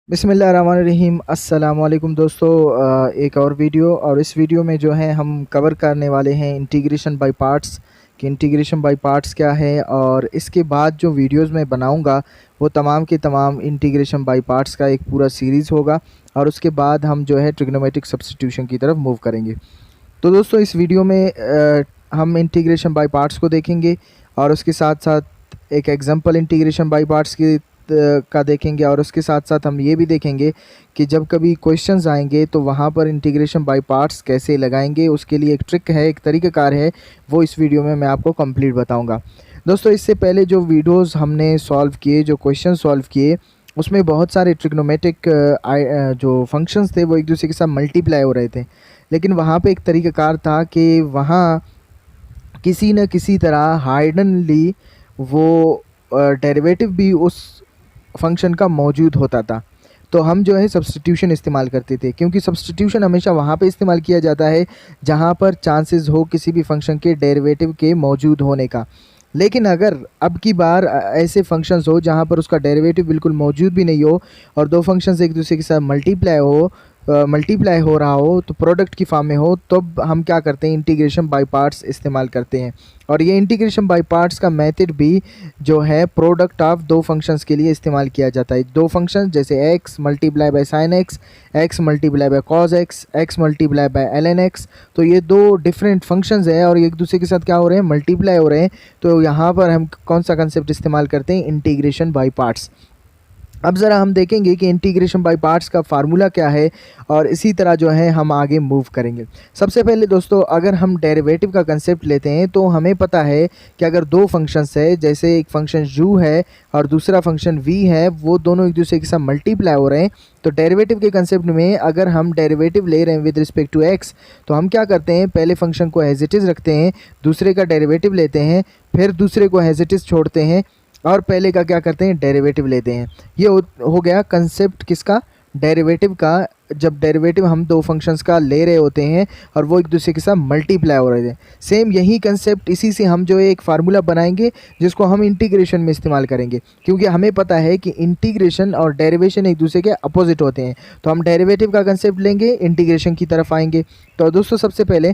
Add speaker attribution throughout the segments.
Speaker 1: बिस्मिल्लाहिर्रहमानिर्रहीम अस्सलाम वालेकुम दोस्तों। एक और वीडियो और इस वीडियो में जो है हम कवर करने वाले हैं इंटीग्रेशन बाय पार्ट्स कि इंटीग्रेशन बाय पार्ट्स क्या है, और इसके बाद जो वीडियोस मैं बनाऊंगा वो तमाम के तमाम इंटीग्रेशन बाय पार्ट्स का एक पूरा सीरीज़ होगा। और उसके बाद हम जो है ट्रिग्नोमेट्रिक सब्स्टिट्यूशन की तरफ मूव करेंगे। तो दोस्तों इस वीडियो में हम इंटीग्रेशन बाय पार्ट्स को देखेंगे और उसके साथ साथ एक एग्जांपल इंटीग्रेशन बाय पार्ट्स की का देखेंगे, और उसके साथ साथ हम ये भी देखेंगे कि जब कभी क्वेश्चंस आएंगे तो वहाँ पर इंटीग्रेशन बाय पार्ट्स कैसे लगाएंगे। उसके लिए एक ट्रिक है, एक तरीक़ाकार है, वो इस वीडियो में मैं आपको कंप्लीट बताऊंगा। दोस्तों इससे पहले जो वीडियोस हमने सॉल्व किए, जो क्वेश्चन सॉल्व किए, उसमें बहुत सारे ट्रिग्नोमेट्रिक जो फंक्शंस थे वो एक दूसरे के साथ मल्टीप्लाई हो रहे थे। लेकिन वहाँ पे एक तरीक़ाकार था कि वहाँ किसी न किसी तरह हाइडनली वो डेरिवेटिव भी उस फंक्शन का मौजूद होता था। तो हम जो है सब्स्टिट्यूशन इस्तेमाल करते थे, क्योंकि सब्स्टिट्यूशन हमेशा वहाँ पे इस्तेमाल किया जाता है जहाँ पर चांसेस हो किसी भी फंक्शन के डेरिवेटिव के मौजूद होने का। लेकिन अगर अब की बार ऐसे फंक्शंस हो जहाँ पर उसका डेरिवेटिव बिल्कुल मौजूद भी नहीं हो और दो फंक्शंस एक दूसरे के साथ मल्टीप्लाई हो रहा हो, तो प्रोडक्ट की फॉर्म में हो, तब हम क्या करते हैं, इंटीग्रेशन बाय पार्ट्स इस्तेमाल करते हैं। और ये इंटीग्रेशन बाय पार्ट्स का मेथड भी जो है प्रोडक्ट ऑफ दो फंक्शंस के लिए इस्तेमाल किया जाता है। दो फंक्शंस जैसे x multiply by sine x, x multiply by cos x, x multiply by ln x, तो ये दो डिफरेंट फंक्शंस हैं और एक दूसरे के साथ क्या हो रहे हैं, मल्टीप्लाई हो रहे हैं। तो यहाँ पर हम कौन सा कंसेप्ट इस्तेमाल करते हैं, इंटीग्रेशन बाय पार्ट्स। अब ज़रा हम देखेंगे कि इंटीग्रेशन बाय पार्ट्स का फार्मूला क्या है, और इसी तरह जो है हम आगे मूव करेंगे। सबसे पहले दोस्तों अगर हम डेरिवेटिव का कंसेप्ट लेते हैं तो हमें पता है कि अगर दो फंक्शंस है, जैसे एक फंक्शन u है और दूसरा फंक्शन v है, वो दोनों एक दूसरे के साथ मल्टीप्लाई हो रहे हैं, तो डेरिवेटिव के कंसेप्ट में अगर हम डेरिवेटिव ले रहे हैं विद रिस्पेक्ट टू x, तो हम क्या करते हैं, पहले फंक्शन को एज इट इज़ रखते हैं, दूसरे का डेरिवेटिव लेते हैं, फिर दूसरे को एज इट इज़ छोड़ते हैं और पहले का क्या करते हैं, डेरिवेटिव लेते हैं। ये हो गया कंसेप्ट किसका, डेरिवेटिव का। जब डेरिवेटिव हम दो फंक्शंस का ले रहे होते हैं और वो एक दूसरे के साथ मल्टीप्लाई हो रहे थे। सेम यही कंसेप्ट, इसी से हम जो एक फार्मूला बनाएंगे जिसको हम इंटीग्रेशन में इस्तेमाल करेंगे, क्योंकि हमें पता है कि इंटीग्रेशन और डेरिवेशन एक दूसरे के अपोजिट होते हैं। तो हम डेरिवेटिव का कंसेप्ट लेंगे, इंटीग्रेशन की तरफ आएंगे। तो दोस्तों सबसे पहले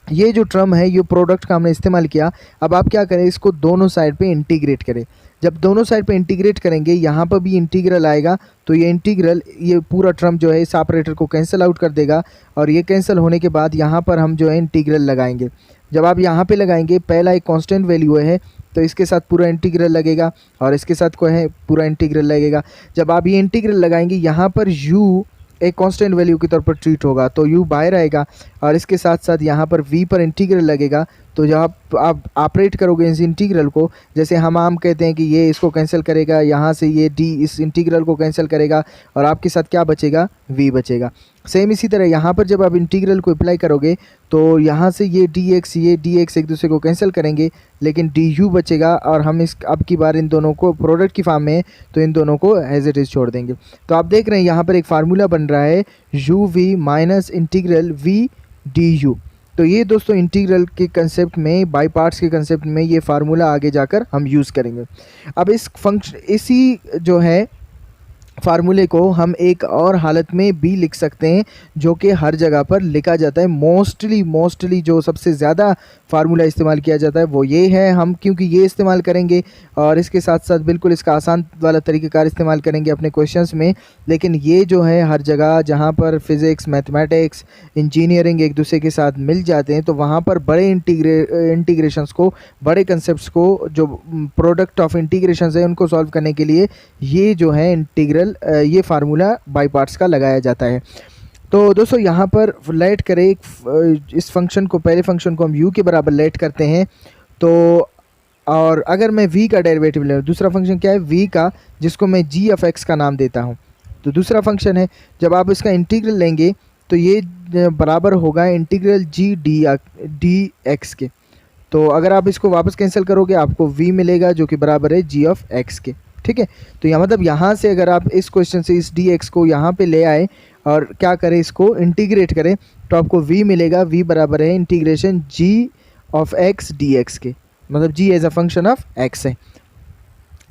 Speaker 1: ये जो टर्म है, ये प्रोडक्ट का हमने इस्तेमाल किया। अब आप क्या करें, इसको दोनों साइड पे इंटीग्रेट करें। जब दोनों साइड पे इंटीग्रेट करेंगे, यहाँ पर भी इंटीग्रल आएगा, तो ये इंटीग्रल, ये पूरा टर्म जो है इस ऑपरेटर को कैंसिल आउट कर देगा, और ये कैंसिल होने के बाद यहाँ पर हम जो है इंटीग्रल लगाएंगे। जब आप यहाँ पे लगाएंगे, पहला एक कांस्टेंट वैल्यू है तो इसके साथ पूरा इंटीग्रल लगेगा, और इसके साथ कोई है पूरा इंटीग्रल लगेगा। जब आप ये इंटीग्रल लगाएंगे, यहाँ पर u एक कांस्टेंट वैल्यू के तौर पर ट्रीट होगा, तो u बाहर आएगा, और इसके साथ साथ यहाँ पर v पर इंटीग्रल लगेगा। तो जब आप ऑपरेट करोगे इस इंटीग्रल को, जैसे हम आम कहते हैं कि ये इसको कैंसिल करेगा, यहाँ से ये d इस इंटीग्रल को कैंसिल करेगा, और आपके साथ क्या बचेगा, v बचेगा। सेम इसी तरह यहाँ पर जब आप इंटीग्रल को अप्लाई करोगे, तो यहाँ से ये dx एक दूसरे को कैंसिल करेंगे, लेकिन du बचेगा, और हम इस अब की बार इन दोनों को प्रोडक्ट की फॉर्म में, तो इन दोनों को एज इट इज़ छोड़ देंगे। तो आप देख रहे हैं यहाँ पर एक फार्मूला बन रहा है, uv minus integral v du। तो ये दोस्तों इंटीग्रल के कंसेप्ट में, बाय पार्ट्स के कंसेप्ट में ये फार्मूला आगे जाकर हम यूज़ करेंगे। अब इसी जो है फार्मूले को हम एक और हालत में भी लिख सकते हैं, जो कि हर जगह पर लिखा जाता है। मोस्टली जो सबसे ज़्यादा फार्मूला इस्तेमाल किया जाता है वो ये है, हम क्योंकि ये इस्तेमाल करेंगे, और इसके साथ साथ बिल्कुल इसका आसान वाला तरीक़ाकार इस्तेमाल करेंगे अपने क्वेश्चंस में। लेकिन ये जो है हर जगह जहाँ पर फिज़िक्स, मैथमेटिक्स, इंजीनियरिंग एक दूसरे के साथ मिल जाते हैं, तो वहाँ पर बड़े इंटीग्रेशंस को, बड़े कंसेप्ट्स को, जो प्रोडक्ट ऑफ इंटीग्रेशंस है, उनको सॉल्व करने के लिए ये जो है इंटीग्रल, ये फार्मूला बाय पार्ट्स का लगाया जाता है। तो दोस्तों यहाँ पर लेट करें इस फंक्शन को, पहले फंक्शन को हम u के बराबर लेट करते हैं। तो और अगर मैं v का डेरिवेटिव ले लूँ, दूसरा फंक्शन क्या है, v का, जिसको मैं g ऑफ x का नाम देता हूँ, तो दूसरा फंक्शन है। जब आप इसका इंटीग्रल लेंगे तो ये बराबर होगा इंटीग्रल g dx के। तो अगर आप इसको वापस कैंसिल करोगे, आपको v मिलेगा, जो कि बराबर है g ऑफ x के। ठीक है, तो यहाँ मतलब यहाँ से अगर आप इस क्वेश्चन से इस dx को यहाँ पे ले आए और क्या करें, इसको इंटीग्रेट करें, तो आपको v मिलेगा, v बराबर है integration g of x dx के, मतलब g as a function of x है।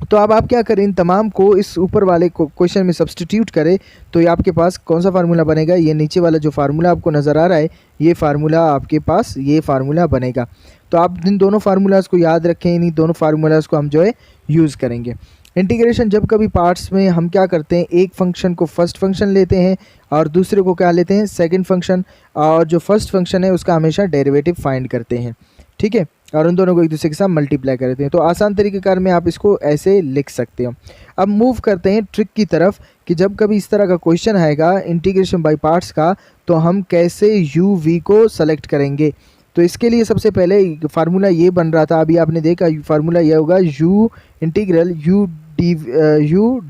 Speaker 1: तो अब आप क्या करें, इन तमाम को इस ऊपर वाले क्वेश्चन में सब्सटीट्यूट करें तो ये आपके पास कौन सा फार्मूला बनेगा, ये नीचे वाला जो फार्मूला आपको नज़र आ रहा है ये फार्मूला आपके पास ये फार्मूला बनेगा। तो आप इन दोनों फार्मूलाज को याद रखें, इन्हीं दोनों फार्मूलाज को हम जो है यूज़ करेंगे। इंटीग्रेशन जब कभी पार्ट्स में हम क्या करते हैं, एक फंक्शन को फर्स्ट फंक्शन लेते हैं और दूसरे को क्या लेते हैं, सेकंड फंक्शन, और जो फर्स्ट फंक्शन है उसका हमेशा डेरिवेटिव फाइंड करते हैं, ठीक है, और उन दोनों को एक दूसरे के साथ मल्टीप्लाई करते हैं। तो आसान तरीक़ेकार में आप इसको ऐसे लिख सकते हो। अब मूव करते हैं ट्रिक की तरफ कि जब कभी इस तरह का क्वेश्चन आएगा इंटीग्रेशन बाय पार्ट्स का तो हम कैसे यू वी को सेलेक्ट करेंगे। तो इसके लिए सबसे पहले फार्मूला ये बन रहा था, अभी आपने देखा फार्मूला ये होगा u integral u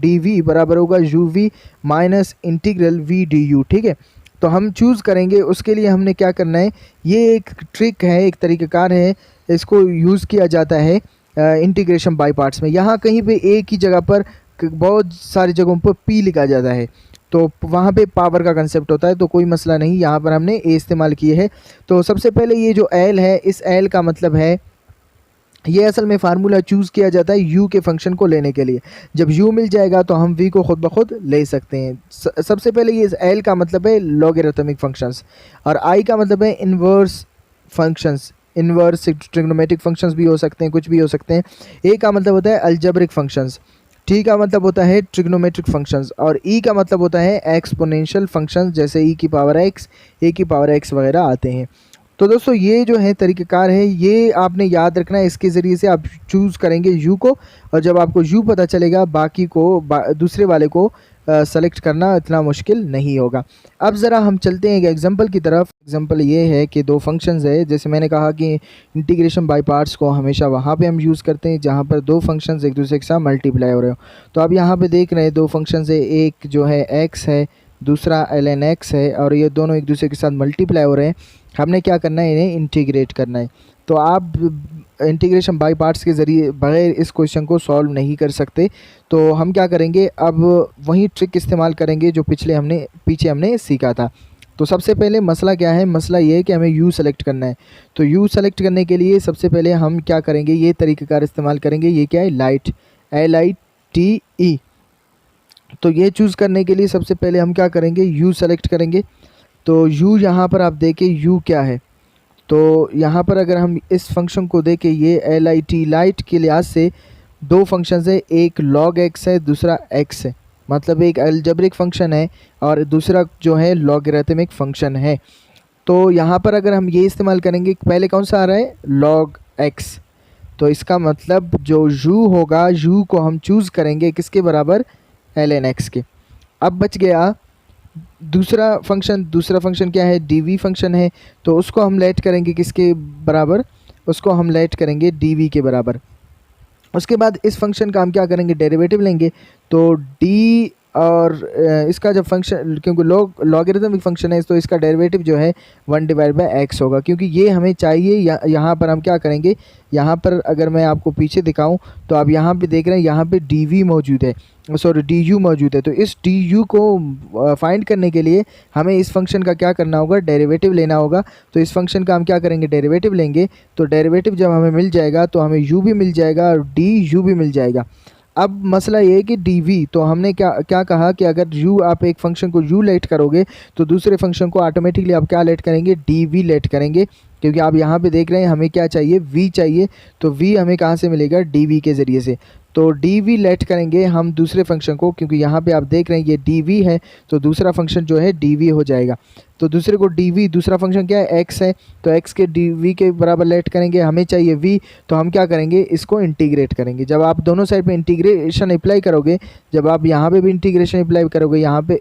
Speaker 1: d v बराबर होगा u v minus integral v d u, ठीक है। तो हम चूज़ करेंगे, उसके लिए हमने क्या करना है, ये एक ट्रिक है, एक तरीक़ाकार है, इसको यूज़ किया जाता है इंटीग्रेशन बाय पार्ट्स में। यहाँ कहीं पे एक ही जगह पर बहुत सारी जगहों पर पी लिखा जाता है तो वहाँ पे पावर का कंसेप्ट होता है, तो कोई मसला नहीं, यहाँ पर हमने ए इस्तेमाल किए है। तो सबसे पहले ये जो एल है, इस एल का मतलब है ये असल में फार्मूला चूज़ किया जाता है u के फंक्शन को लेने के लिए। जब u मिल जाएगा तो हम v को खुद ब खुद ले सकते हैं। सबसे पहले ये l का मतलब है लॉगरिथमिक फंक्शंस और i का मतलब है inverse functions. Inverse trigonometric functions भी हो सकते हैं, कुछ भी हो सकते हैं। a का मतलब होता है अलजेब्रिक फंक्शंस, t का मतलब होता है ट्रिग्नोमेट्रिक फंक्शंस और e का मतलब होता है एक्सपोनेंशियल फंक्शंस, जैसे e की पावर x, a की पावर x वगैरह आते हैं। तो दोस्तों ये जो है तरीक़ेकार है, ये आपने याद रखना है, इसके ज़रिए से आप चूज़ करेंगे u को, और जब आपको u पता चलेगा बाकी को दूसरे वाले को सेलेक्ट करना इतना मुश्किल नहीं होगा। अब ज़रा हम चलते हैं एक एग्जांपल की तरफ। एग्जांपल ये है कि दो फंक्शंस है, जैसे मैंने कहा कि इंटीग्रेशन बाय पार्ट्स को हमेशा वहाँ पे हम यूज़ करते हैं जहाँ पर दो फंक्शंस एक दूसरे के साथ मल्टीप्लाई हो रहे हो। तो अब यहाँ पे देख रहे हैं दो फंक्शंस है, एक जो है x है, दूसरा ln x है, और ये दोनों एक दूसरे के साथ मल्टीप्लाई हो रहे हैं। हमने क्या करना है, इन्हें इंटीग्रेट करना है। तो आप इंटीग्रेशन बाय पार्ट्स के ज़रिए बगैर इस क्वेश्चन को सॉल्व नहीं कर सकते। तो हम क्या करेंगे, अब वही ट्रिक इस्तेमाल करेंगे जो पीछे हमने सीखा था। तो सबसे पहले मसला क्या है, मसला ये है कि हमें u सेलेक्ट करना है। तो u सेलेक्ट करने के लिए सबसे पहले हम क्या करेंगे, ये तरीक़ेकार इस्तेमाल करेंगे। ये क्या है, लाइट, LITE। तो ये चूज़ करने के लिए सबसे पहले हम क्या करेंगे, u सेलेक्ट करेंगे। तो u यहाँ पर आप देखें u क्या है, तो यहाँ पर अगर हम इस फंक्शन को देखें, ये LIT लाइट के लिहाज से दो फंक्शंस है, एक log x है, दूसरा x है, मतलब एक अलजेब्रिक फंक्शन है और दूसरा जो है लॉगरिथमिक फंक्शन है। तो यहाँ पर अगर हम ये इस्तेमाल करेंगे, पहले कौन सा आ रहा है, log x, तो इसका मतलब जो u होगा, u को हम चूज़ करेंगे किसके बराबर, ln x के। अब बच गया दूसरा फंक्शन क्या है, dv फंक्शन है, तो उसको हम लेट करेंगे किसके बराबर, उसको हम लेट करेंगे dv के बराबर। उसके बाद इस फंक्शन का हम क्या करेंगे, डेरिवेटिव लेंगे। तो d और इसका जब फंक्शन, क्योंकि लॉगरिथमिक फंक्शन है तो इसका डेरिवेटिव जो है 1/x होगा, क्योंकि ये हमें चाहिए। यहाँ पर हम क्या करेंगे, यहाँ पर अगर मैं आपको पीछे दिखाऊं तो आप यहाँ पे देख रहे हैं, यहाँ पे dv मौजूद है, सॉरी du मौजूद है। तो इस du को फाइंड करने के लिए हमें इस फंक्शन का क्या करना होगा, डेरिवेटिव लेना होगा। तो इस फंक्शन का हम क्या करेंगे, डेरिवेटिव लेंगे। तो डेरिवेटिव जब हमें मिल जाएगा तो हमें u भी मिल जाएगा और du भी मिल जाएगा। अब मसला ये है कि dv, तो हमने क्या कहा कि अगर u, आप एक फंक्शन को u लेट करोगे तो दूसरे फंक्शन को ऑटोमेटिकली आप क्या लेट करेंगे, dv लेट करेंगे, क्योंकि आप यहाँ पे देख रहे हैं हमें क्या चाहिए, v चाहिए। तो v हमें कहाँ से मिलेगा, dv के ज़रिए से। तो dv लेट करेंगे हम दूसरे फंक्शन को, क्योंकि यहाँ पे आप देख रहे हैं ये dv है, तो दूसरा फंक्शन जो है dv हो जाएगा। तो दूसरे को dv, दूसरा फंक्शन क्या है, x है, तो x के dv के बराबर लेट करेंगे, हमें चाहिए v, तो हम क्या करेंगे, इसको इंटीग्रेट करेंगे। जब आप दोनों साइड पे इंटीग्रेशन अप्लाई करोगे, जब आप यहाँ पे भी इंटीग्रेशन अप्लाई करोगे, यहाँ पे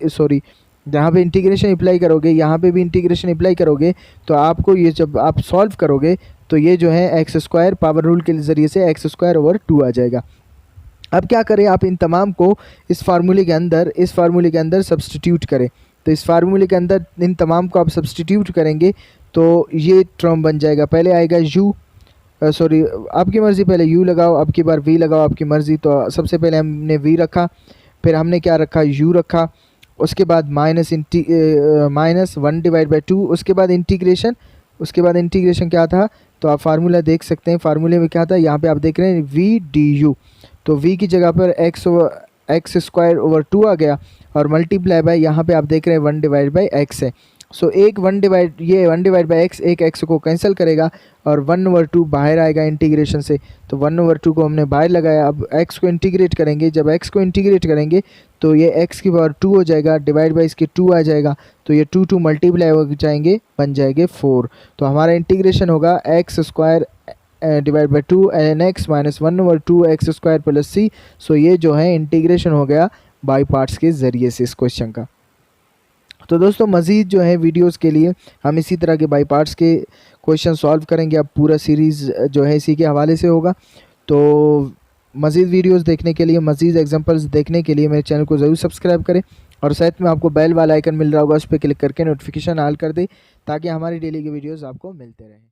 Speaker 1: इंटीग्रेशन अप्लाई करोगे, यहाँ पे भी इंटीग्रेशन अप्लाई करोगे, तो आपको ये जब आप सॉल्व करोगे तो ये जो है x² पावर रूल के ज़रिए से x²/2 आ जाएगा। अब क्या करें, आप इन तमाम को इस फार्मूले के अंदर सब्सटीट्यूट करें। तो इस फार्मूले के अंदर इन तमाम को आप सब्सटीट्यूट करेंगे तो ये टर्म बन जाएगा। पहले आएगा u, सॉरी आपकी मर्ज़ी, पहले u लगाओ, अब की बार v लगाओ, आपकी मर्ज़ी। तो सबसे पहले हमने v रखा, फिर हमने क्या रखा, u रखा, उसके बाद -1/2, उसके बाद इंटीग्रेशन क्या था, तो आप फार्मूला देख सकते हैं। फार्मूले में क्या था, यहाँ पे आप देख रहे हैं v du। तो v की जगह पर एक्स स्क्वायर ओवर 2 आ गया और मल्टीप्लाई बाय यहाँ पे आप देख रहे हैं 1 डिवाइड बाई एक्स है। सो एक 1 डिवाइड बाई एक्स एक एक्स को कैंसिल करेगा और 1/2 बाहर आएगा इंटीग्रेशन से। तो 1/2 को हमने बाहर लगाया। अब x को इंटीग्रेट करेंगे, जब x को इंटीग्रेट करेंगे तो ये x की पावर 2 हो जाएगा, डिवाइड बाई इसके 2 आ जाएगा, तो ये 2 मल्टीप्लाई हो जाएंगे, बन जाएंगे 4। तो हमारा इंटीग्रेशन होगा X square divide by 2 N X minus 1/2 X square plus C. So ये जो है इंटीग्रेशन हो गया बाई पार्ट्स के ज़रिए से इस क्वेश्चन का। तो दोस्तों मज़ीद जो है वीडियोस के लिए हम इसी तरह के बाई पार्ट्स के क्वेश्चन सॉल्व करेंगे। अब पूरा सीरीज़ जो है इसी के हवाले से होगा। तो मज़ीद वीडियोस देखने के लिए, मज़ीद एग्जांपल्स देखने के लिए मेरे चैनल को ज़रूर सब्सक्राइब करें और साथ में आपको बेल वाला आइकन मिल रहा होगा, उस पर क्लिक करके नोटिफिकेशन ऑल कर दें ताकि हमारी डेली की वीडियोज़ आपको मिलते रहें।